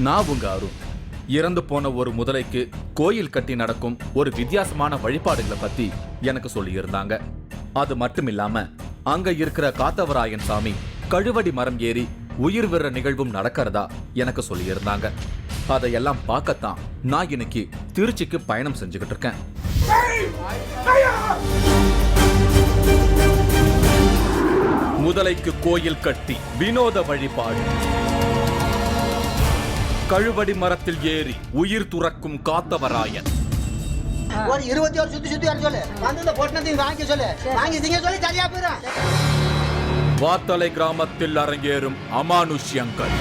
நான் உங்க அருண். இறந்து போன ஒரு முதலைக்கு கோயில் கட்டி நடக்கும் ஒரு வித்தியாசமான வழிபாடுகளை பத்தி எனக்கு சொல்லியிருந்தாங்க. அது மட்டும் இல்லாம அங்க இருக்கிற காத்தவராயன் சாமி கழுவடி மரம் ஏறி உயிர் விடுற நிகழ்வும் நடக்கிறதா எனக்கு சொல்லியிருந்தாங்க. அதையெல்லாம் பார்க்கத்தான் நான் இன்னைக்கு திருச்சிக்கு பயணம் செஞ்சுக்கிட்டு இருக்கேன். முதலைக்கு கோயில் கட்டி வினோத வழிபாடு. கழுவடி மரத்தில் ஏறி உயிர் துறக்கும் காத்தவராயன். ஒரு 21 சுத்தி வர சொல்லு. வந்து பொட்டனத்தையும் வாங்கி சொல்லு. வாங்கி திங்க சொல்லி சரியா போயிடும். வாத்தலை கிராமத்தில் அரங்கேறும் அமானுஷ்யங்கள்.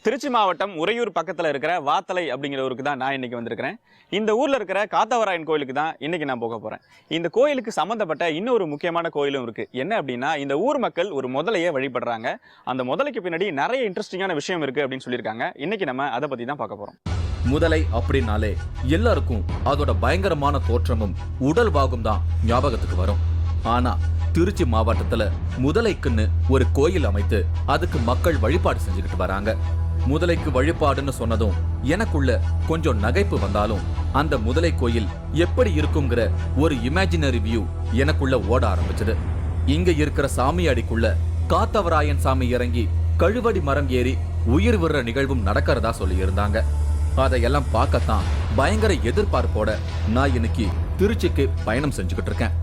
திருச்சி மாவட்டம் உறையூர் பக்கத்தில் இருக்கிற வாத்தலை அப்படிங்கிற ஊருக்கு தான் நான் இன்னைக்கு வந்திருக்கிறேன். இந்த ஊரில் இருக்கிற காத்தவராயன் கோயிலுக்கு தான் இன்னைக்கு நான் போக போகிறேன். இந்த கோயிலுக்கு சம்மந்தப்பட்ட இன்னொரு முக்கியமான கோயிலும் இருக்குது. என்ன அப்படின்னா, இந்த ஊர் மக்கள் ஒரு முதலையை வழிபடுறாங்க. அந்த முதலைக்கு பின்னாடி நிறைய இன்ட்ரெஸ்டிங்கான விஷயம் இருக்குது அப்படின்னு சொல்லியிருக்காங்க. இன்னைக்கு நம்ம அதை பற்றி தான் பார்க்க போகிறோம். முதலை அப்படின்னாலே எல்லாருக்கும் அதோட பயங்கரமான தோற்றமும் உடல் வாகும் தான் ஞாபகத்துக்கு வரும். ஆனா திருச்சி மாவட்டத்துல முதலைக்குன்னு ஒரு கோயில் அமைத்து அதுக்கு மக்கள் வழிபாடு செஞ்சுக்கிட்டு வராங்க. முதலைக்கு வழிபாடுன்னு சொன்னதும் எனக்குள்ள கொஞ்சம் நகைப்பு வந்தாலும் அந்த முதலை கோயில் எப்படி இருக்குங்கிற ஒரு இமேஜினரி வியூ எனக்குள்ள ஓட ஆரம்பிச்சது. இங்க இருக்கிற சாமி அடிக்குள்ள காத்தவராயன் சாமி இறங்கி கழுவடி மரம் ஏறி உயிர் விடுற நிகழ்வும் நடக்கிறதா சொல்லி இருந்தாங்க. அதையெல்லாம் பார்க்கத்தான் பயங்கர எதிர்பார்ப்போட நான் இன்னைக்கு திருச்சிக்கு பயணம் செஞ்சுக்கிட்டு இருக்கேன்.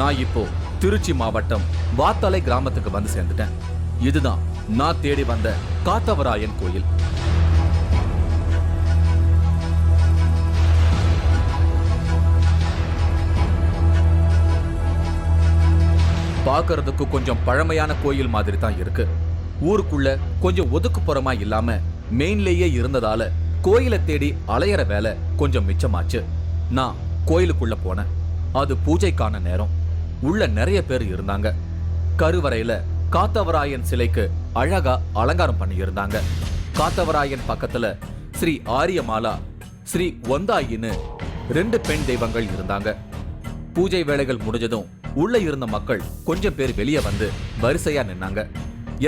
நான் இப்போ திருச்சி மாவட்டம் வாத்தலை கிராமத்துக்கு வந்து சேர்ந்துட்டேன். இதுதான் நான் தேடி வந்த காத்தவராயன் கோயில். பார்க்கிறதுக்கு கொஞ்சம் பழமையான கோயில் மாதிரி தான் இருக்கு. ஊருக்குள்ள கொஞ்சம் ஒதுக்குப்புறமா இல்லாம மெயின்லேயே இருந்ததால கோயிலை தேடி அலையிற வேலை கொஞ்சம் மிச்சமாச்சு. நான் கோயிலுக்குள்ள போனேன். அது பூஜைக்கான நேரம். உள்ள நிறைய பேர் இருந்தாங்க. கருவறையில காத்தவராயன் சிலைக்கு அழகா அலங்காரம் பண்ணி இருந்தாங்க. காத்தவராயன் பக்கத்துல ஸ்ரீ ஆரியமாலா, ஸ்ரீ ஒந்தாயின்னு 2 பெண் தெய்வங்கள் இருந்தாங்க. பூஜை வேலைகள் முடிஞ்சதும் உள்ள இருந்த மக்கள் கொஞ்சம் பேர் வெளியே வந்து வரிசையா நின்னாங்க.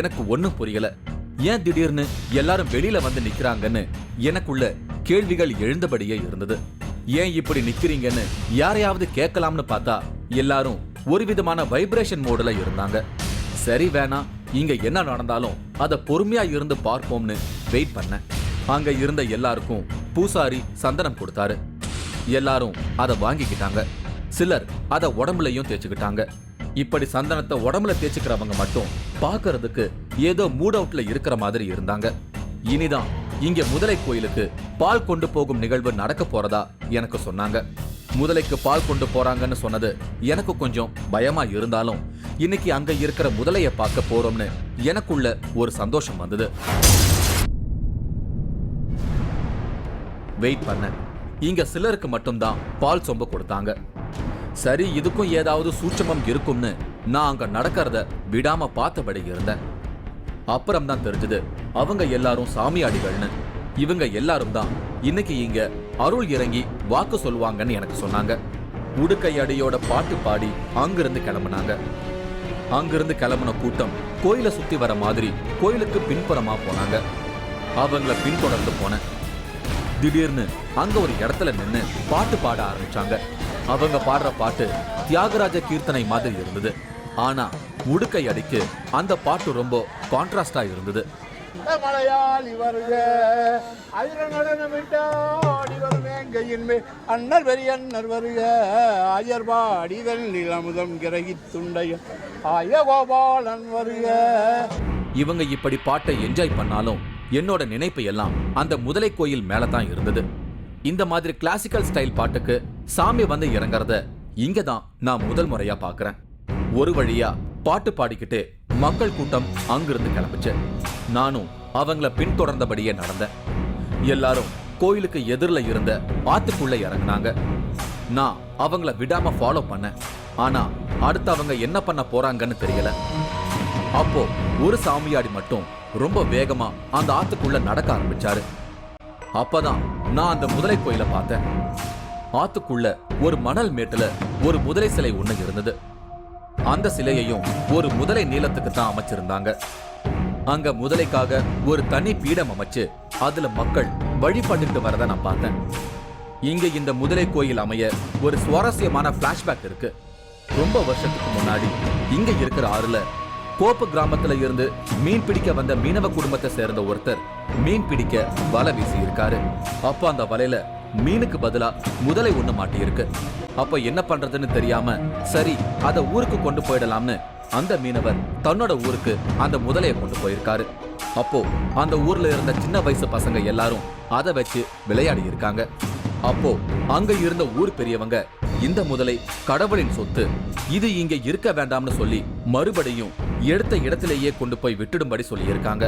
எனக்கு ஒண்ணும் புரியல. ஏன் திடீர்னு எல்லாரும் வெளியில வந்து நிக்கிறாங்கன்னு எனக்குள்ள கேள்விகள் எழுந்தபடியே இருந்தது. ஏன் இப்படி நிக்கிறீங்கன்னு யாரையாவது கேட்கலாம்னு பார்த்தா எல்லாரும் ஒரு விதமான வைப்ரேஷன் மோடுல இருந்தாங்க. சரி வேணா, இங்க என்ன நடந்தாலும் அத பொறுமையா இருந்து பார்ப்போம்னு வெயிட் பண்ண. அங்க இருந்த எல்லாருக்கும் பூசாரி சந்தனம் கொடுத்தாரு. எல்லாரும் அதை வாங்கிக்கிட்டாங்க. சிலர் அத உடம்புலையும் தேய்ச்சுக்கிட்டாங்க. இப்படி சந்தனத்தை உடம்புல தேய்ச்சுக்கிறவங்க மட்டும் பார்க்கறதுக்கு ஏதோ மூட் அவுட்ல இருக்கிற மாதிரி இருந்தாங்க. இனிதான் இங்க முதலை கோயிலுக்கு பால் கொண்டு போகும் நிகழ்வு நடக்க போறதா எனக்கு சொன்னாங்க. முதலைக்கு பால் கொண்டு போறாங்கன்னு சொன்னது எனக்கு கொஞ்சம் பயமா இருந்தாலும் இன்னைக்கு அங்க இருக்கிற முதலைய பார்க்க போறோம்னு எனக்குள்ள ஒரு சந்தோஷம் வந்தது. வெயிட் பண்ண. இங்க சிலருக்கு மட்டும்தான் பால் சொம்ப கொடுத்தாங்க. சரி, இதுக்கும் ஏதாவது சூட்சமம் இருக்கும்னு நான் அங்க நடக்கிறத விடாம பார்த்தபடி இருந்தேன். அப்புறம் தான் தெரிஞ்சது அவங்க எல்லாரும் சாமியாடிகள்னு. இவங்க எல்லாரும் தான் இன்னைக்கு இங்க அருள் இறங்கி வாக்கு சொல்லுவாங்கன்னு எனக்கு சொன்னாங்க. உடுக்கை அடியோட பாட்டு பாடி அங்கிருந்து கிளம்புனாங்க. அங்கிருந்து கிளம்புன கூட்டம் கோயிலை சுத்தி வர மாதிரி கோயிலுக்கு பின்புறமா போனாங்க. அவங்கள பின்தொடர்ந்து போனேன். திடீர்னு அங்க ஒரு இடத்துல நின்னு பாட்டு பாட ஆரம்பிச்சாங்க. அவங்க பாடுற பாட்டு தியாகராஜ கீர்த்தனை மாதிரி இருந்தது. ஆனா உடுக்கை அடிக்கு அந்த பாட்டு ரொம்ப கான்ட்ராஸ்டா இருந்தது. மலையாளி வருக அண்ணர் பெரியண்ணர் வருக அயர்பாடி வெள்ளிலமுதம் கிரகித்துண்டைய ஆயகோபாலன் வருக. இவங்க இப்படி பாட்டை என்ஜாய் பண்ணாலும் என்னோட நினைப்பு எல்லாம் அந்த முதலை கோயில் மேலதான் இருந்தது. இந்த மாதிரி கிளாசிக்கல் ஸ்டைல் பாட்டுக்கு சாமி வந்து இறங்குறத இங்கதான் நான் முதல் முறையா பாக்குறேன். ஒரு வழியா பாட்டு பாடிக்கிட்டு மக்கள் கூட்டம் அங்கிருந்து கிளம்பிச்சு. நானும் அவங்கள பின்தொடர்ந்தபடியே நடந்தேன். எல்லாரும் கோயிலுக்கு எதிரில் இருந்த ஆத்துக்குள்ள இறங்கினாங்க. நான் அவங்கள விடாம ஃபாலோ பண்ணேன். ஆனா அடுத்து அவங்க என்ன பண்ண போறாங்கன்னு தெரியல. அப்போ ஒரு சாமியாடி மட்டும் ரொம்ப வேகமா அந்த ஆத்துக்குள்ள நடக்க ஆரம்பிச்சாரு. அப்பதான் நான் அந்த முதலை கோயிலை பார்த்தேன். ஆத்துக்குள்ள ஒரு மணல் மேட்டுல ஒரு முதலை சிலை ஒண்ணு இருந்தது. அந்த சிலையையும் ஒரு முதலை நீளத்துக்கு தான் அமைச்சிருந்தாங்க. அங்க முதலைக்காக ஒரு தனி பீடம் அமைச்சு அதுல மக்கள் வழிபட்டுட்டு வரத நான் பார்த்தேன். இங்க இந்த முதலை கோயில் அமைய ஒரு சுவாரஸ்யமான பிளாஷ்பேக் இருக்கு. ரொம்ப வருஷத்துக்கு முன்னாடி இங்க இருக்கிற ஆறுல கோப்பு கிராமத்துல இருந்து மீன் பிடிக்க வந்த மீனவ குடும்பத்தை சேர்ந்த ஒருத்தர் மீன் பிடிக்க வலை வீசி இருக்காரு. அப்ப அந்த வலையில மீனுக்கு பதிலா முதலை ஒண்ணு மாட்டி இருக்கு. அப்ப என்ன பண்றதுன்னு தெரியாம சரி அத ஊருக்கு கொண்டு போயிடலாம்னு அந்த மீனவர் தன்னோட ஊருக்கு அந்த முதலையை கொண்டு போயிருக்காரு. அப்போ அந்த ஊர்ல இருந்த சின்ன வயசு பசங்க எல்லாரும் அதை வச்சு விளையாடி இருக்காங்க. அப்போ அங்க இருந்த ஊர் பெரியவங்க இந்த முதலை கடவுளின் சொத்து, இது இங்க இருக்க வேண்டாம்னு சொல்லி மறுபடியும் எடுத்த இடத்திலேயே கொண்டு போய் விட்டுடும்படி சொல்லி இருக்காங்க.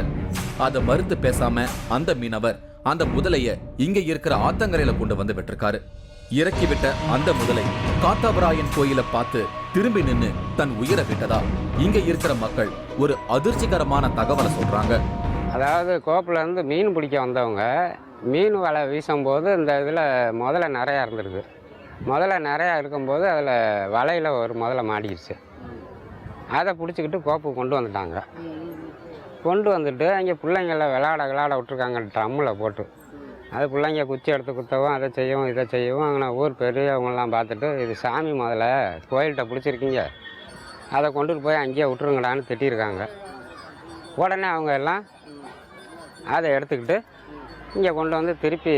அதை மறுத்து பேசாம அந்த மீனவர் அந்த முதலைய இங்க இருக்கிற ஆத்தங்கரையில கொண்டு வந்து விட்டிருக்காரு. இறக்கிவிட்ட அந்த முதலை காத்தாவராயன் கோயிலை பார்த்து திரும்பி நின்னு தன் உயிரை விட்டதா இங்க இருக்கிற மக்கள் ஒரு அதிர்ச்சிகரமான தகவலை சொல்றாங்க. அதாவது கோப்பில் இருந்து மீன் பிடிக்க வந்தவங்க மீன் வலை வீசும்போது இந்த இதில் முதல்ல நிறையா இருந்திருக்கு. முதல்ல நிறையா இருக்கும்போது அதில் வலையில் ஒரு முதல்ல மாட்டிக்கிடுச்சு. அதை பிடிச்சிக்கிட்டு கோப்புக்கு கொண்டு வந்துட்டாங்க. கொண்டு வந்துட்டு அங்கே பிள்ளைங்கள விளாட விட்டுருக்காங்க ட்ரம்மில் போட்டு. அது பிள்ளைங்க குச்சி எடுத்து குத்தவும் அதை செய்யவும் இதை செய்யவும் அங்கே ஊர் பெரியவங்களாம் பார்த்துட்டு இது சாமி முதல்ல கோயில்கிட்ட பிடிச்சிருக்கீங்க, அதை கொண்டுட்டு போய் அங்கேயே விட்டுருங்கடான்னு திட்டிருக்காங்க. உடனே அவங்க எல்லாம் அதை எடுத்துக்கிட்டு இங்கே கொண்டு வந்து திருப்பி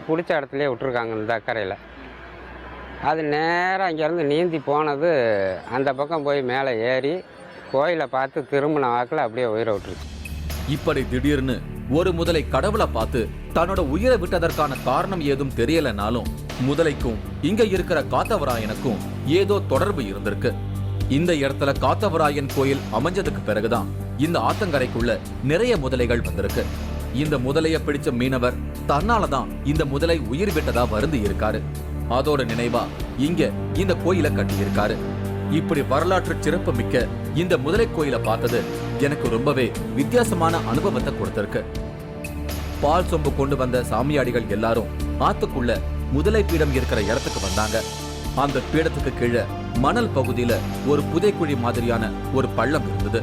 பிடிச்ச இடத்துலையே விட்டுருக்காங்க இந்த அக்கறையில். அது நேராக இங்கேருந்து நீந்தி போனது அந்த பக்கம் போய் மேலே ஏறி கோயிலை பார்த்து திரும்பின வாக்கில் அப்படியே உயிரை விட்டுருச்சு. இப்படி திடீர்னு ஒரு முதலை கடவுளை பார்த்து தன்னோட உயிரை விட்டதற்கான காரணம் ஏதும் தெரியலனாலும் முதலைக்கும் இங்க இருக்கிற காத்தவராயனுக்கும் ஏதோ தொடர்பு இருந்திருக்கு. இந்த இடத்துல காத்தவராயன் கோயில் அமைஞ்சதுக்கு பிறகுதான் இந்த ஆத்தங்கரைக்குள்ள நிறைய முதலைகள் வந்திருக்கு. இந்த முதலைய பிடிச்ச மீனவர் தன்னாலதான் இந்த முதலை உயிர் விட்டதா வருந்தி இருக்காரு. அதோட நினைவா இங்க இந்த கோயிலை கட்டி இருக்காரு. இப்படி வரலாற்று சிறப்பு மிக்க இந்த முதலை கோயிலை பார்த்தது எனக்கு ரொம்பவே வித்தியாசமான அனுபவத்தை கொடுத்திருக்கு. பால் சொம்பு கொண்டு வந்த சாமியாடிகள் எல்லாரும் ஆத்துக்குள்ள முதலை பீடம் இருக்கிற இடத்துக்கு வந்தாங்க. அந்த பீடத்துக்கு கீழே மணல் பகுதியில ஒரு புதைக்குழி மாதிரியான ஒரு பள்ளம் இருந்தது.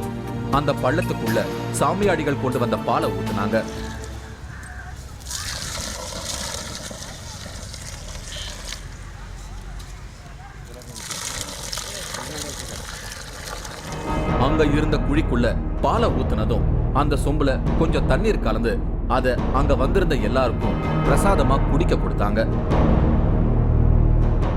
அந்த பள்ளத்துக்குள்ள சாமியாடிகள் கொண்டு வந்த பாலை ஊத்துனாங்க. அங்க இருந்த குழிக்குள்ள பாலை ஊத்துனதும் அந்த சொம்புல கொஞ்சம் தண்ணீர் கலந்து அதை அங்க வந்திருந்த எல்லாருக்கும் பிரசாதமா குடிக்க கொடுத்தாங்க.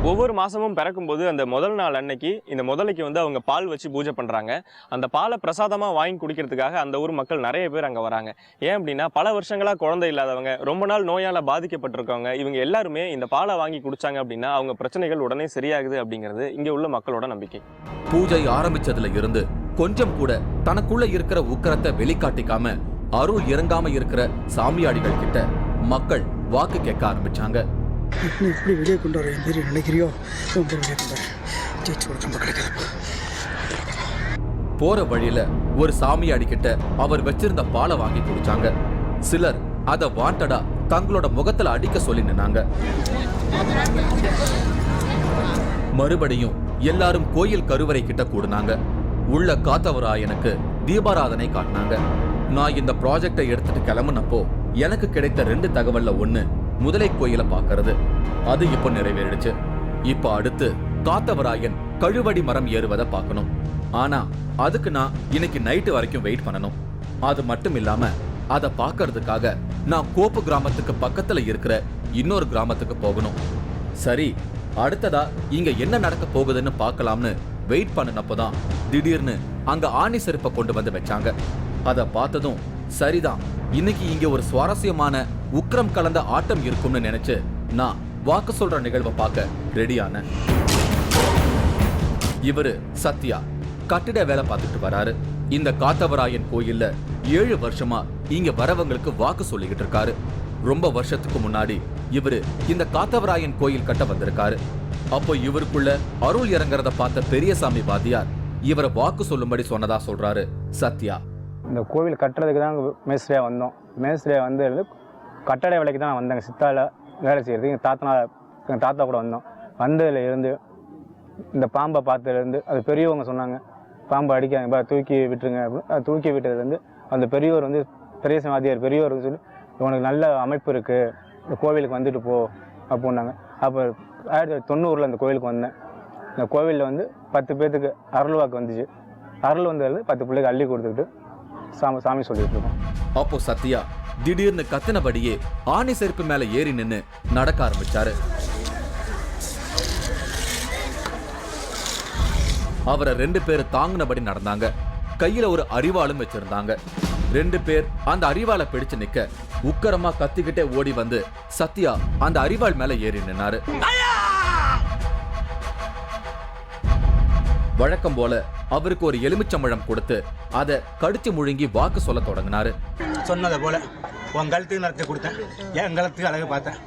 ஒவ்வொரு மாசமும் பிறக்கும்போது அந்த முதல் நாள் அன்னைக்கு இந்த முதலைக்கு வந்து அவங்க பால் வச்சு பூஜை பண்றாங்க. அந்த பாலை பிரசாதமா வாங்கி குடிக்கிறதுக்காக அந்த ஊர் மக்கள் நிறைய பேர் அங்க வராங்க. ஏன் அப்படின்னா பல வருஷங்களா குழந்தை இல்லாதவங்க, ரொம்ப நாள் நோயால பாதிக்கப்பட்டிருக்கவங்க, இவங்க எல்லாருமே இந்த பாலை வாங்கி குடிச்சாங்க அப்படின்னா அவங்க பிரச்சனைகள் உடனே சரியாகுது அப்படிங்கிறது இங்க உள்ள மக்களோட நம்பிக்கை. பூஜை ஆரம்பிச்சதுல இருந்து கொஞ்சம் கூட தனக்குள்ள இருக்கிற உக்கரத்தை வெளிக்காட்டிக்காம அருள் இறங்காம இருக்கிற சாமியாடிகள் கிட்ட மக்கள் வாக்கு கேட்க ஆரம்பிச்சாங்க. நீ எப்படி வெளியே கொண்டு வர மாரி நினைக்கிறியோ வெளியே கொண்டு வர ஜெயிச்சு கொடுக்க கிடைக்காது. போற வழியில ஒரு சாமியாடி கிட்ட அவர் வச்சிருந்த பாலை வாங்கி குடிச்சாங்க. சிலர் அத வாண்டடா தங்களோட முகத்துல அடிக்க சொல்லி நின்னாங்க. மறுபடியும் எல்லாரும் கோயில் கருவறை கிட்ட கூடுனாங்க. உள்ள காத்தவராயனுக்கு தீபாராதனை காட்டினாங்க. நான் இந்த ப்ராஜெக்டை எடுத்துட்டு கிளம்புனப்போ எனக்கு கிடைத்த 2 தகவல்ல ஒண்ணு முதலை கோயிலை பார்க்கறது. அது இப்ப நிறைவேறிடுச்சு. இப்ப அடுத்து காத்தவராயன் கழுவடி மரம் ஏறுவதை பார்க்கணும். ஆனா அதுக்கு நான் இன்னைக்கு நைட்டு வரைக்கும் வெயிட் பண்ணணும். அது மட்டும் இல்லாம அதை பார்க்கறதுக்காக நான் கோப்பு கிராமத்துக்கு பக்கத்துல இருக்கிற இன்னொரு கிராமத்துக்கு போகணும். சரி, அடுத்ததா இங்க என்ன நடக்க போகுதுன்னு பார்க்கலாம்னு வெயிட் பண்ணினப்போதான் திடீர்னு அங்க ஆணி செருப்பை கொண்டு வந்து வச்சாங்க. அதை பார்த்ததும் சரிதான், இன்னைக்கு இங்க ஒரு சுவாரஸ்யமான உக்கிரம் கலந்த ஆட்டம் இருக்கும்னு நினைச்சு நான் வாக்கு சொல்ற நிகழ்வை பார்க்க ரெடியான. இவரு சத்யா, கட்டிட வேலை பார்த்துட்டு வராரு. இந்த காத்தவராயன் கோயில்ல 7 வருஷமா இங்க வரவங்களுக்கு வாக்கு சொல்லிக்கிட்டு இருக்காரு. ரொம்ப வருஷத்துக்கு முன்னாடி இவரு இந்த காத்தவராயன் கோயில் கட்ட வந்திருக்காரு. அப்போ இவருக்குள்ள அருள் இறங்குறத பார்த்த பெரியசாமி வாத்தியார் இவரை வாக்கு சொல்லும்படி சொன்னதா சொல்றாரு சத்யா. இந்த கோவில் கட்டுறதுக்கு தான் மேஸ்திரியா வந்தோம். மேஸ்திரியா வந்து கட்டட வேலைக்கு தான் வந்தாங்க. சித்தால வேலை செய்யறதுக்கு எங்கள் தாத்தா கூட வந்தோம். வந்ததுல இருந்து இந்த பாம்பை பார்த்ததுலேருந்து அது பெரியவங்க சொன்னாங்க, பாம்பை அடிக்காங்க, தூக்கி விட்டுருங்க அப்படின்னு. அது தூக்கி விட்டதுலேருந்து அந்த பெரியவர் வந்து பெரிய சமாதியார் பெரியவர் வந்து சொல்லி உனக்கு நல்ல அமைப்பு இருக்குது, இந்த கோவிலுக்கு வந்துட்டு போ அப்படின்னாங்க. அப்போ 1990 அந்த கோவிலுக்கு வந்தேன். இந்த கோவிலில் வந்து 10 பேர்த்துக்கு அருள் வாக்கு வந்துச்சு. அருள் வந்தது 10 பிள்ளைக்கு அள்ளி கொடுத்துக்கிட்டு சாமி சொல்லிட்டு இருக்கோம். அப்போ சத்யா திடீர்னு கத்தினபடியே ஆணி செருப்பு மேல ஏறி நின்னு நடக்க ஆரம்பிச்சாரு. அவரை 2 பேர் தாங்கினபடி நடந்தாங்க. கையில ஒரு அரிவாளும் வச்சிருந்தாங்க. 2 பேர் அந்த அரிவாளை பிடிச்சு நிக்க உக்கரமா கத்திக்கிட்டே ஓடி வந்து சத்யா அந்த அரிவாள் மேல ஏறி நின்னாரு. வழக்கம் போல அவருக்கு ஒரு எலுமிச்சம்பழம் கொடுத்து அதை கடிச்சு முழுங்கி வாக்கு சொல்ல தொடங்கினாரு. சொன்னதை போல உன் கழுத்துக்கு நடத்தி கொடுத்தேன், என் கழுத்துக்கு அழகு பார்த்தேன்,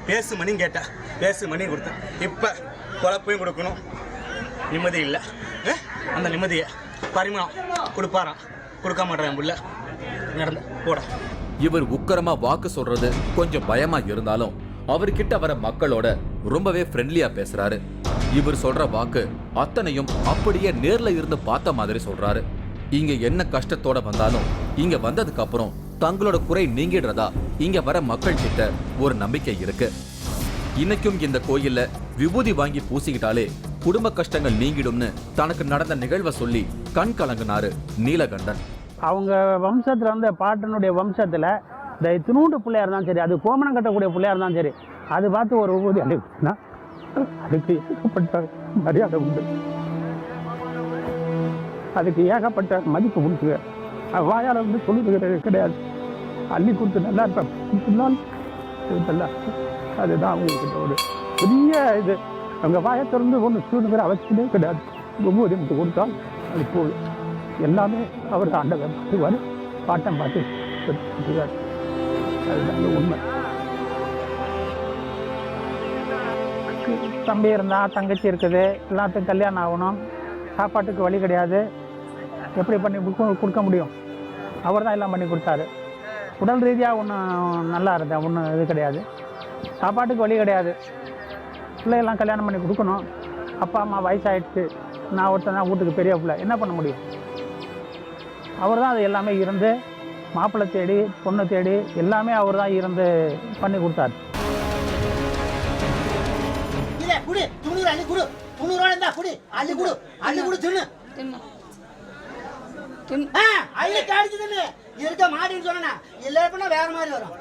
பேசு மணி கேட்டேன், பேசு மணி கொடுத்தேன். இப்போ குழப்பையும் கொடுக்கணும், நிம்மதி இல்லை. அந்த நிம்மதியை பரிமாணம் கொடுப்பாராம், கொடுக்க மாட்டேன் புள்ள நடந்த போட. இவர் உக்கரமா வாக்கு சொல்றது கொஞ்சம் பயமா இருந்தாலும் அவர்கிட்ட வர மக்களோட ரொம்பவே ஃப்ரெண்ட்லியா பேசுறாரு. இவர் சொல்ற வாக்கு அத்தனையும் அப்படியே நேர்ல இருந்து பார்த்த மாதிரி சொல்றாரு. இங்க என்ன கஷ்டத்தோட வந்தாலும் இங்க வந்ததுக்கு அப்புறம் தங்களோட குறை நீங்கிடுறதா இங்க வர மக்கள் கிட்ட ஒரு நம்பிக்கை இருக்கு. இன்னைக்கும் இந்த கோயில்ல விபூதி வாங்கி பூசிக்கிட்டாலே குடும்ப கஷ்டங்கள் நீங்கிடும்னு தனக்கு நடந்த நிகழ்வை சொல்லி கண் கலங்கினாரு நீலகண்டன். அவங்க வம்சத்தில் வந்து பாட்டனுடைய வம்சத்தில் இந்த திருநூண்டு பிள்ளையா இருந்தாலும் சரி, அது கோமணம் கட்டக்கூடிய பிள்ளையா இருந்தாலும் சரி, அது பார்த்து ஒரு விபூதி அளிக்குன்னா அதுக்கு ஏகப்பட்ட மரியாதை உண்டு, அதுக்கு ஏகப்பட்ட மதிப்பு உண்டு. வாயால் வந்து சொல்லிட்டு கிடையாது, அள்ளி கொடுத்து நல்லா இருப்பேன், அதுதான் அவங்கக்கிட்ட ஒரு பெரிய இது. அவங்க வாயை திறந்து ஒன்று சொல்லுங்கிற அவசியமே கிடையாது. விபூதி மட்டும் கொடுத்தால் அது போதும். எல்லாமே அவர் ஆண்டவர் பார்த்துவார், பாட்டம் பார்த்து கொடுத்துருவார். அதுதான் உண்மை. தம்பி இருந்தா, தங்கச்சி இருக்குது, எல்லாத்துக்கும் கல்யாணம் ஆகணும், சாப்பாட்டுக்கு வழி கிடையாது, எப்படி பண்ணி கொடுக்க முடியும்? அவர் தான் எல்லாம் பண்ணி கொடுத்தாரு. உடல் ரீதியாக ஒன்றும் நல்லா இருந்தேன், ஒன்றும் இது கிடையாது, சாப்பாட்டுக்கு வழி கிடையாது, பிள்ளையெல்லாம் கல்யாணம் பண்ணி கொடுக்கணும், அப்பா அம்மா வயசாகிடுச்சு, நான் ஒருத்தன் தான் வீட்டுக்கு பெரிய பிள்ளை, என்ன பண்ண முடியும்? அவர் தான் அது எல்லாமே இருந்து மாப்பிள்ளை தேடி பொண்ணு தேடி எல்லாமே அவர் தான் இருந்து பண்ணி கொடுத்தாரு. குடு 90 அள்ளி குடு, 90 இருந்தா குடு, அள்ளி குடு, அள்ளி குடு, தின்னு அள்ளி காடிச்சு தின்னு. இருக்க மாடின்னு சொன்னா இல்ல பண்ணா வேற மாதிரி வரும்.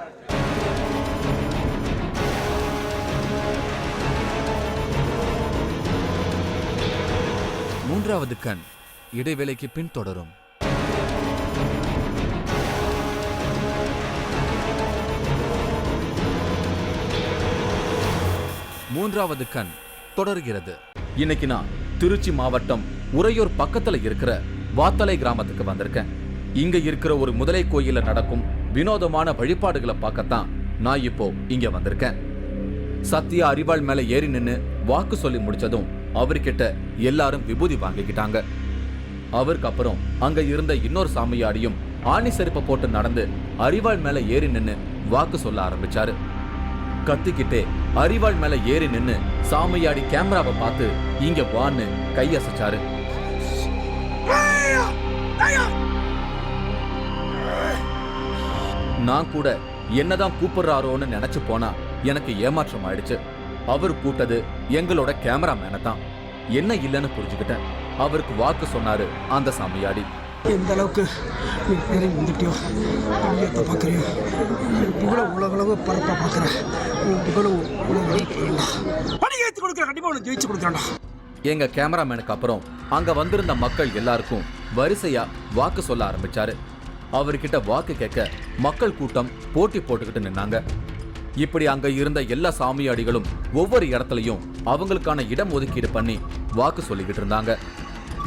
மூன்றாவது கண் இடைவேளைக்கு பின் தொடரும். மூன்றாவது கண் தொடர்கிறது. இன்னைக்கு நான் திருச்சி மாவட்டம் உறையூர் பக்கத்துல இருக்கிற வாத்தலை கிராமத்துக்கு வந்திருக்கேன். இங்க இருக்கிற ஒரு முதலை கோயில நடக்கும் வினோதமான வழிபாடுகளை பார்க்கத்தான் நான் இப்போ இங்க வந்திருக்கேன். சத்யா அரிவாள் மேல ஏறி நின்னு வாக்கு சொல்லி முடிச்சதும் அவர்கிட்ட எல்லாரும் விபூதி வாங்கிக்கிட்டாங்க. அவருக்கு அப்புறம் அங்க இருந்த இன்னொரு சாமியாடியும் ஆணி செருப்பை போட்டு நடந்து அரிவாள் மேல ஏறி நின்னு வாக்கு சொல்ல ஆரம்பிச்சாரு. கத்திக்கிட்டே அரிவாள் மேல ஏறி நின்னு சாமியாடி கேமராவை பார்த்து இங்க வான்னு கையசைச்சாரு. நான் கூட என்னதான் கூப்பிடுறாரோன்னு நினைச்சு போனா எனக்கு ஏமாற்றம் ஆயிடுச்சு. அவர் கூட்டது எங்களோட கேமராமேனை தான். என்ன இல்லைன்னு புரிஞ்சுக்கிட்டேன். அவருக்கு வாக்கு சொன்னாரு அந்த சாமியாடி. எந்த அளவுக்கு நீ பேரை வந்துட்டியோ, புண்ணியத்தை பார்க்குறியோ, இவ்வளோ உலகளவு பரப்பாக பார்க்குறேன், இவ்வளவு உலகளவு பணி ஏற்றி கொடுக்குற, கண்டிப்பாக உனக்கு ஜெயிச்சு கொடுக்குறான்டா. எங்க கேமராமேனுக்கு அப்புறம் அங்க வந்திருந்த மக்கள் எல்லாருக்கும் வரிசையா வாக்கு சொல்ல ஆரம்பிச்சாரு. அவர்கிட்ட வாக்கு கேட்க மக்கள் கூட்டம் போட்டி போட்டுக்கிட்டு நின்னாங்க. இப்படி அங்க இருந்த எல்லா சாமியாடிகளும் ஒவ்வொரு இடத்துலயும் அவங்களுக்கான இடம் ஒதுக்கீடு பண்ணி வாக்கு சொல்லிக்கிட்டு இருந்தாங்க.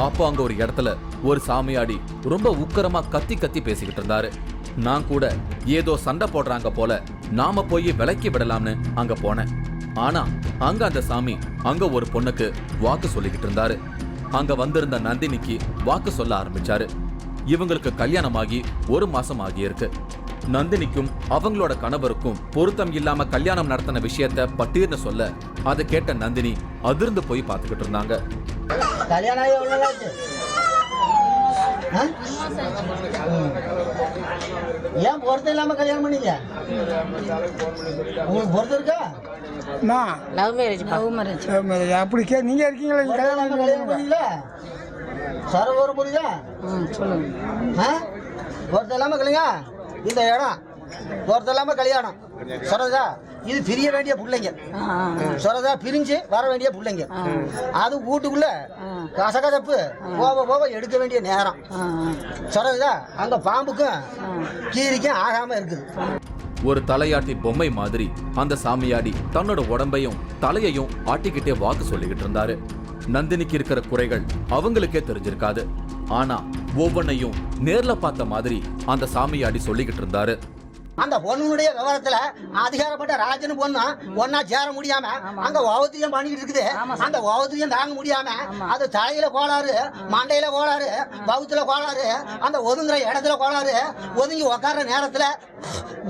அப்போ அங்க ஒரு இடத்துல ஒரு சாமியாடி ரொம்ப உக்கரமா கத்தி கத்தி பேசிக்கிட்டு இருந்தாரு. நான் கூட ஏதோ சண்டை போடுறாங்க போல நாம போய் விலக்கி விடலாம்னு அங்க போனேன். ஆனா அங்க அந்த சாமி அங்க ஒரு பொண்ணுக்கு வாக்கு சொல்லிக்கிட்டு இருந்தாரு. அங்க வந்திருந்த நந்தினிக்கு வாக்கு சொல்ல ஆரம்பிச்சாரு. இவங்களுக்கு கல்யாணமாகி 1 மாசம் ஆகியிருக்கு. நந்தினிக்கும் அவங்களோட கணவருக்கும் பொருத்தம் இல்லாம கல்யாணம் நடத்தின விஷயத்த பட்டீர்னு சொல்ல அதை கேட்ட நந்தினி அதிர்ந்து போய் பார்த்துக்கிட்டு இருந்தாங்க. கல்யாணம் ஆகி எவ்வளவு நாள் ஆச்சு? ஏன் பொருத்தம் இல்லாம கல்யாணம் பண்ணீங்க? உங்களுக்கு பொருத்தம் இருக்கா? நான் லவ் மேரேஜ் அப்படி நீங்கள் இருக்கீங்களா? கல்யாணம் பண்ணீங்களா? சரவர புரியுதா? சொல்லுங்க. பொருத்தம் இல்லாம கல்யாணம். இந்த இடம் பொருத்தம் இல்லாம கல்யாணம் சொல்றதா? இது பிரிய வேண்டிய பிள்ளைங்க சொல்றதா? பிரிஞ்சு வர வேண்டிய பிள்ளைங்க. அது வீட்டுக்குள்ள கசகசப்பு போக போக எடுக்க வேண்டிய நேரம் சொல்றதா? அங்க பாம்புக்கும் கீரிக்கும் ஆகாம இருக்குது. ஒரு தலையாட்டி பொம்மை மாதிரி அந்த சாமியாடி தன்னோட உடம்பையும் தலையையும் ஆட்டிக்கிட்டே வாக்கு சொல்லிக்கிட்டு இருந்தாரு. நந்தினிக்கு இருக்கிற குறைகள் அவங்களுக்கே தெரிஞ்சிருக்காது. ஆனா ஒவ்வொன்னையும் நேர்ல பார்த்த மாதிரி அந்த சாமியாடி சொல்லிக்கிட்டு இருந்தாரு. அந்த பொண்ணுடைய விவரத்துல அதிகாரப்பட்ட ராஜன் பொண்ணு ஒன்னா சேர முடியாம அங்க ஓவத்திரியம் பண்ணிக்கிட்டு இருக்குது. அந்த ஓவத்திரியம் தாங்க முடியாம அது தலையில கோளாறு, மண்டையில கோளாறு, பவுத்துல கோளாறு, அந்த ஒதுங்குற இடத்துல கோளாறு, ஒதுங்கி உக்கார நேரத்துல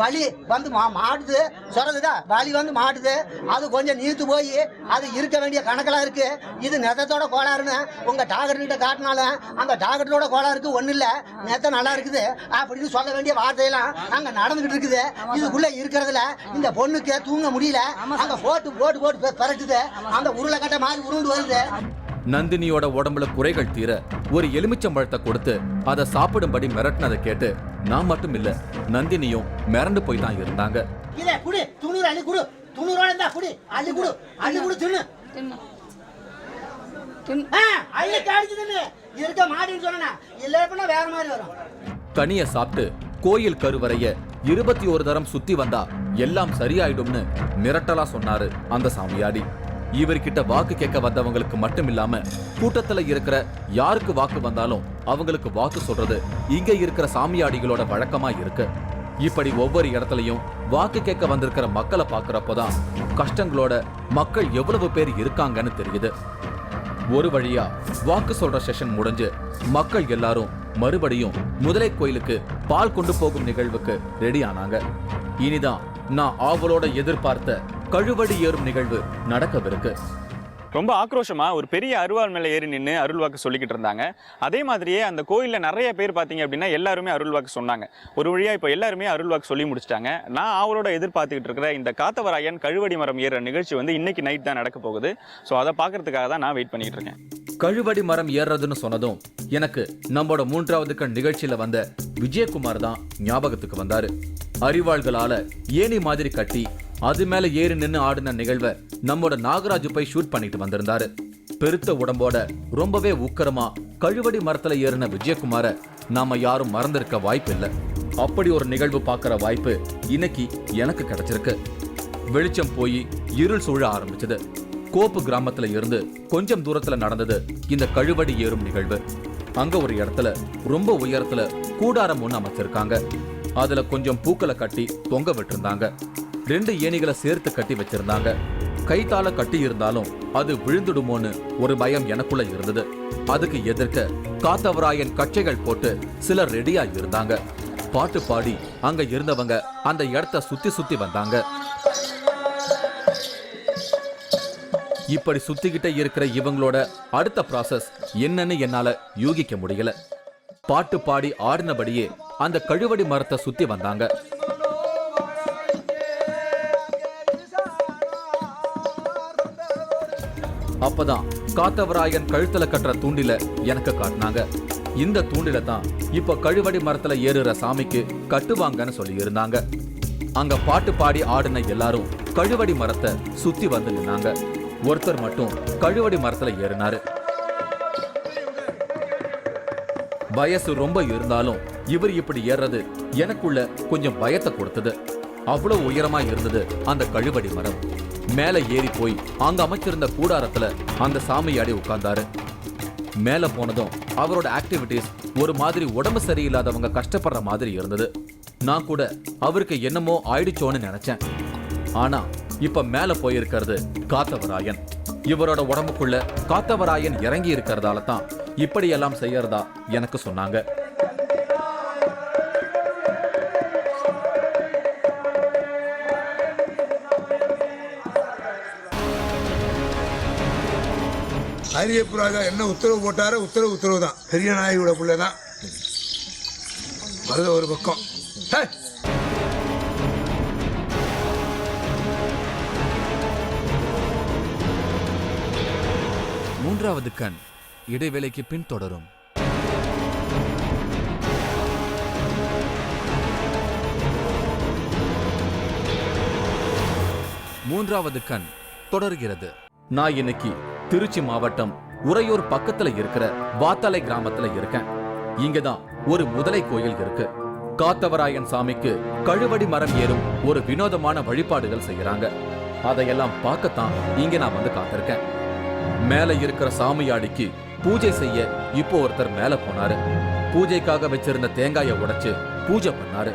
வலி வந்து மாட்டுது சொல்றதுதா? வலி வந்து மாட்டுது. அது கொஞ்சம் நீத்து போய் அது இருக்க வேண்டிய கணக்கெல்லாம் இருக்கு. இது நெத்தத்தோட கோளாறுன்னு உங்க டாக்டர் கிட்ட காட்டினாலும் அந்த டாக்டரோட கோளாறுக்கு ஒண்ணு இல்ல, நெத்த நல்லா இருக்குது அப்படின்னு சொல்ல வேண்டிய வார்த்தையெல்லாம் அங்க நடந்துகிட்டு இருக்குது. இதுக்குள்ள இருக்கிறதுல இந்த பொண்ணுக்கு தூங்க முடியல. அங்க போட்டு போட்டு போட்டு பறக்குது. அந்த உருளை கட்ட மாதிரி உருண்டு வருது. நந்தினியோட உடம்புல குறைகள் தீர ஒரு எலுமிச்சம்பழத்தை கொடுத்து அதை சாப்பிடும்படி மிரட்டினதை கேட்டு நான் மட்டும் இல்ல, நந்தினியும் மிரண்டு போய் தான் இருந்தாங்க. இதே குடி, துணூறு அள்ளி குடு, துணூறு இருந்தா குடி, அள்ளி குடு, அள்ளி குடு, தின்னு அள்ளி காடிச்சு தின்னு. இருக்க மாட்டேன்னு சொன்னா இல்ல வேற மாதிரி வரும். கனிய சாப்பிட்டு கோயில் கருவறைய 21 தரம் சுத்தி வந்தா எல்லாம் சரியாயிடும்னு மிரட்டலா சொன்னாரு அந்த சாமியாடி. இவர்கிட்ட வாக்கு கேட்க வந்தவங்களுக்கு மட்டும் இல்லாம கூட்டத்துல இருக்கிற யாருக்கு வாக்கு வந்தாலும் அவங்களுக்கு வாக்கு சொல்றது இங்க இருக்கிற சாமியாடிகளோட வழக்கமா இருக்கு. இப்படி ஒவ்வொரு இடத்துலயும் வாக்கு கேட்க வந்திருக்கிற மக்களை பாக்குறப்போதான் கஷ்டங்களோட மக்கள் எவ்வளவு பேர் இருக்காங்கன்னு தெரியுது. ஒரு வழியா வாக்கு சொல்ற செஷன் முடிஞ்சு மக்கள் எல்லாரும் மறுபடியும் முதலை கோயிலுக்கு பால் கொண்டு போகும் நிகழ்வுக்கு ரெடி ஆனாங்க. இனிதான் நான் ஆவலோட எதிர்பார்த்த கழுவடி ஏறும் நிகழ்வு நடக்கவிருக்கு. ரொம்ப ஆக்ரோஷமா ஒரு பெரிய அருவாள் மேலே ஏறி நின்று அருள்வாக்கு சொல்லிக்கிட்டு இருந்தாங்க. அதே மாதிரியே அந்த கோயிலில் நிறைய பேர் பார்த்தீங்க அப்படின்னா எல்லாருமே அருள்வாக்கு சொன்னாங்க. ஒரு வழியாக இப்போ எல்லாருமே அருள்வாக்கு சொல்லி முடிச்சிட்டாங்க. நான் அவரோட எதிர்பார்த்துக்கிட்டு இருக்கிற இந்த காத்தவராயன் கழுவடி மரம் ஏறுற நிகழ்ச்சி வந்து இன்னைக்கு நைட் தான் நடக்க போகுது. ஸோ அதை பார்க்கறதுக்காக தான் நான் வெயிட் பண்ணிட்டு இருக்கேன். கழுவடி மரம் ஏறுறதுன்னு சொன்னதும் எனக்கு நம்மளோட 3வது கண் நிகழ்ச்சியில வந்த விஜயகுமார் தான் ஞாபகத்துக்கு வந்தாரு. அரிவாள்களால ஏணி மாதிரி கட்டி அது மேல ஏறி நின்று ஆடின நிகழ்வை நம்மோட நாகராஜ் போய் ஷூட் பண்ணிட்டு வந்திருந்தாரு. பெருத்த உடம்போட ரொம்பவே உக்கரமா கழுவடி மரத்துல ஏறின விஜயகுமார நாம யாரும் மறந்திருக்க வாய்ப்பு இல்லை. அப்படி ஒரு நிகழ்வு பார்க்கிற வாய்ப்பு இன்னைக்கு எனக்கு கிடைச்சிருக்கு. வெளிச்சம் போய் இருள் சூழ ஆரம்பிச்சது. கோப்பு கிராமத்துல இருந்து கொஞ்சம் தூரத்துல நடந்தது இந்த கழுவடி ஏறும் நிகழ்வு. அங்க ஒரு இடத்துல ரொம்ப உயரத்துல கூடாரம் ஒண்ணு அமைச்சிருக்காங்க. அதுல கொஞ்சம் பூக்களை கட்டி தொங்க விட்டுருந்தாங்க. 2 ஏணிகளை சேர்த்து கட்டி வச்சிருந்தாங்க. கைத்தால கட்டி இருந்தாலும் அது விழுந்துடுமோன்னு ஒரு பயம் எனக்குள்ள இருந்தது. அதுக்கு எதிர்க்க காத்தவராயன் கட்சைகள் போட்டு சிலர் ரெடியா இருந்தாங்க. பாட்டு பாடி அங்க இருந்தவங்க அந்த இடத்த சுத்தி சுத்தி வந்தாங்க. இப்படி சுத்திக்கிட்டே இருக்கிற இவங்களோட அடுத்த ப்ராசஸ் என்னன்னு என்னால யூகிக்க முடியல. பாட்டு பாடி ஆடினபடியே அந்த கழுவடி மரத்தை சுத்தி வந்தாங்க. அப்பதான் காத்தவராயன் கழுத்துல கட்டுற தூண்டில எனக்கு காட்டினாங்க. இந்த தூண்டில தான் இப்ப கழுவடி மரத்துல ஏறுற சாமிக்கு கட்டுவாங்கன்னு சொல்லி இருந்தாங்க. அங்க பாட்டு பாடி ஆடின எல்லாரும் கழுவடி மரத்தை சுத்தி வந்து நின்னாங்க. ஒருத்தர் மட்டும் கழுவடி மரத்துல ஏறினாரு. வயசு ரொம்ப இருந்தாலும் இவர் இப்படி ஏறது எனக்குள்ள கொஞ்சம் பயத்தை கொடுத்தது. அவ்வளவு உயரமா இருந்தது அந்த கழுவடி மரம். மேல ஏறி போய் அங்க அமைச்சிருந்த கூடாரத்துல அந்த சாமியாடி உட்கார்ந்தாரு. மேல போனதும் அவரோட ஆக்டிவிட்டிஸ் ஒரு மாதிரி உடம்பு சரியில்லாதவங்க கஷ்டப்படுற மாதிரி இருந்தது. நான் கூட அவருக்கு என்னமோ ஆயிடுச்சோன்னு நினைச்சேன். ஆனா இப்ப மேல போயிருக்கிறது காத்தவராயன். இவரோட உடம்புக்குள்ள காத்தவராயன் இறங்கி இருக்கிறதால தான் இப்படியெல்லாம் செய்யறதா எனக்கு சொன்னாங்க. அரியப்பு ராஜா என்ன உத்தரவு போட்டாரோ உத்தரவு தான். பெரிய நாயோட பிள்ளை தான் வருது ஒரு பக்கம். மூன்றாவது கண் இடைவேளைக்கு பின் தொடரும். மூன்றாவது கண் தொடர்கிறது. நான் இன்னைக்கு திருச்சி மாவட்டம் உறையூர் பக்கத்துல இருக்கிற வாத்தாலை கிராமத்துல இருக்கேன். இங்கதான் ஒரு முதலை கோயில் இருக்கு. காத்தவராயன் சாமிக்கு கழுவடி மரம் ஏறும் ஒரு வினோதமான வழிபாடுகள் செய்யறாங்க. அதையெல்லாம் பார்க்கத்தான் இங்க நான் வந்து காத்திருக்கேன். மேல இருக்கிற சாமியாடிக்கு பூஜை செய்ய இப்போ ஒருத்தர் மேல போனாரு. பூஜைக்காக வச்சிருந்த தேங்காயை உடைச்சு பூஜை பண்ணாரு.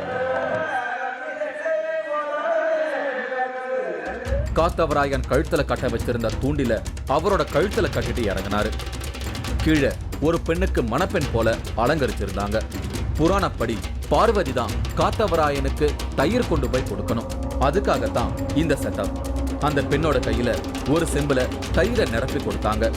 காத்தவராயன் கழுத்துல கட்ட வச்சிருந்த தூண்டில அவரோட கழுத்துல கட்டிட்டு இறங்கினாரு. கீழே ஒரு பெண்ணுக்கு மணப்பெண் போல அலங்கரிச்சிருந்தாங்க. புராணப்படி பார்வதி தான் காத்தவராயனுக்கு தயிர் கொண்டு போய் கொடுக்கணும். அதுக்காகத்தான் இந்த செட்டப். அந்த பெண்ணோட கையில ஒரு செம்புல தயிரை நிரப்பி கொடுத்தாங்க.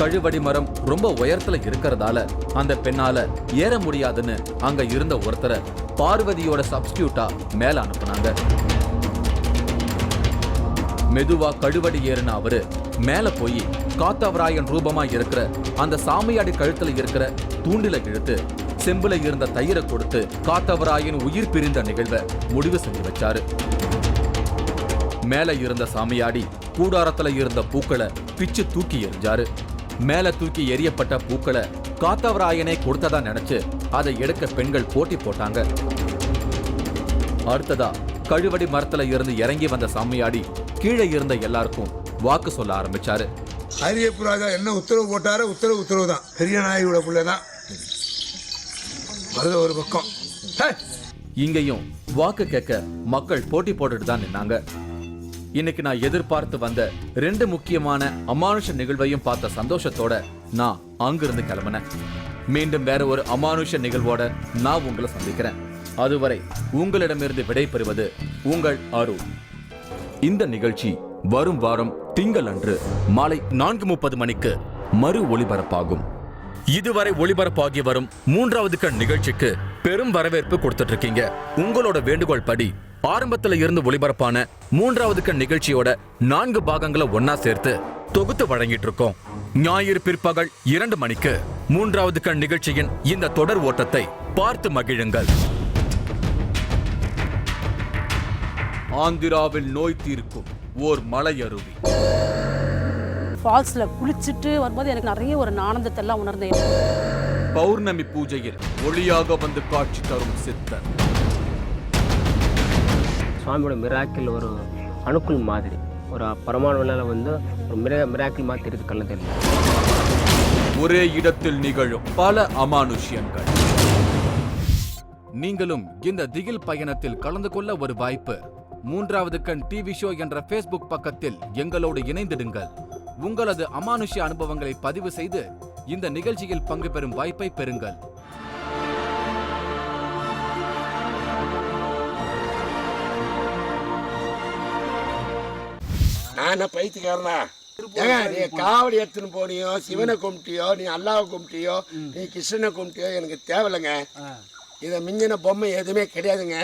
கழுவடி மரம் ரொம்ப உயரத்துல இருக்கிறதால அந்த பெண்ணால ஏற முடியாதுன்னு அங்க இருந்த ஒருத்தரை பார்வதியோட சப்ஸ்டியூட்டா மேல அனுப்புனாங்க. மெதுவா கழுவடி ஏறின அவரு மேல போய் காத்தவராயன் ரூபமா இருக்கிற அந்த சாமியாடி கழுத்துல இருக்கிற தூண்டில இழுத்து செம்புல இருந்த தயிரை கொடுத்து காத்தவராயன் உயிர் பிரிந்த நிகழ்வை முடிவு செஞ்சு வச்சாரு. மேல இருந்த சாமியாடி கூடாரத்துல இருந்த பூக்களை பிச்சு தூக்கி எறிஞ்சாரு. மேல தூக்கி எரியப்பட்ட பூக்களை காத்தவராயனே கொடுத்ததா நினைச்சு அதை எடுக்க பெண்கள் போட்டி போட்டாங்க. அடுத்ததா கழுவடி மரத்துல இருந்து இறங்கி வந்த சாமியாடி கீழே இருந்த எல்லாருக்கும் வாக்கு சொல்ல ஆரம்பிச்சாரு. ஹரியப்புராஜா என்ன உத்தரவு போட்டாரோ உத்தரவு தான். பெரிய நாயோட புள்ளதான் வருது ஒரு பக்கம். இங்கேயும் வாக்கு கேட்க மக்கள் போட்டி போட்டுட்டு தான் நின்னாங்க. இன்னைக்கு நான் எதிர்பார்த்து வந்த 2 முக்கியமான அமானுஷ நிகழ்வையும் பார்த்த சந்தோஷத்தோட நான் அங்கிருந்து கிளம்பினேன். மீண்டும் வேற ஒரு அமானுஷ நிகழ்வோட நான் உங்களை சந்திக்கிறேன். அதுவரை உங்களிடமிருந்து விடை பெறுவது உங்கள் அருள். இந்த நிகழ்ச்சி வரும் வாரம் திங்கள் அன்று மாலை 4:30 மணிக்கு மறு ஒளிபரப்பாகும். இதுவரை ஒளிபரப்பாகி வரும் 3வது கண் நிகழ்ச்சிக்கு பெரும் வரவேற்பு கொடுத்துட்டு இருக்கீங்க. உங்களோட வேண்டுகோள் படி ஆரம்பத்துல இருந்து ஒளிபரப்பான 3வது கண் நிகழ்ச்சியோட 4 பாகங்களை ஒன்னா சேர்த்து தொகுத்து வழங்கிட்டு இருக்கோம். ஞாயிறு பிற்பகல் 2 மணிக்கு 3வது கண் நிகழ்ச்சியின் இந்த தொடர் ஓட்டத்தை பார்த்து மகிழுங்கள். ஆந்திராவில் நோய் தீர்க்கும் ஓர் மலையருவி. ஃபால்ஸ்ல குளிச்சுட்டு வரும்போது எனக்கு நிறைய ஒரு ஆனந்தத்தை எல்லாம் உணர்ந்தேன். பௌர்ணமி பூஜையில் ஒளியாக வந்து காட்சி தரும் சித்தர். சுவாமியோட மிராக்கிள் ஒரு அணுக்குள் மாதிரி ஒரு பரமாணுவினால வந்து ஒரு மிராக்கிள் மாதிரி தெரியுது, கண்ணு தெரியுது. ஒரே இடத்தில் நிகழும் பல அமானுஷ்யங்கள். நீங்களும் இந்த திகில் பயணத்தில் கலந்து கொள்ள ஒரு வாய்ப்பு. 3வது கண் டிவி ஷோ என்ற Facebook பக்கத்தில் எங்களோடு இணைந்திடுங்கள். உங்களது அமானுஷ்ய அனுபவங்களை பதிவு செய்து இந்த நிகழ்ச்சியில் பங்கு பெறும் வாய்ப்பை பெறுங்கள். நான் பைத்தியக்காரனா? நீ காவடி எடுத்துன்னு போனியோ, சிவனை கும்பிட்டியோ, நீ அல்லாவை கும்பிட்டியோ, நீ கிருஷ்ணனை கும்பிட்டியோ எனக்கு தேவையில்லைங்க. இதை மிஞ்சின பொம்மை எதுவுமே கிடையாதுங்க.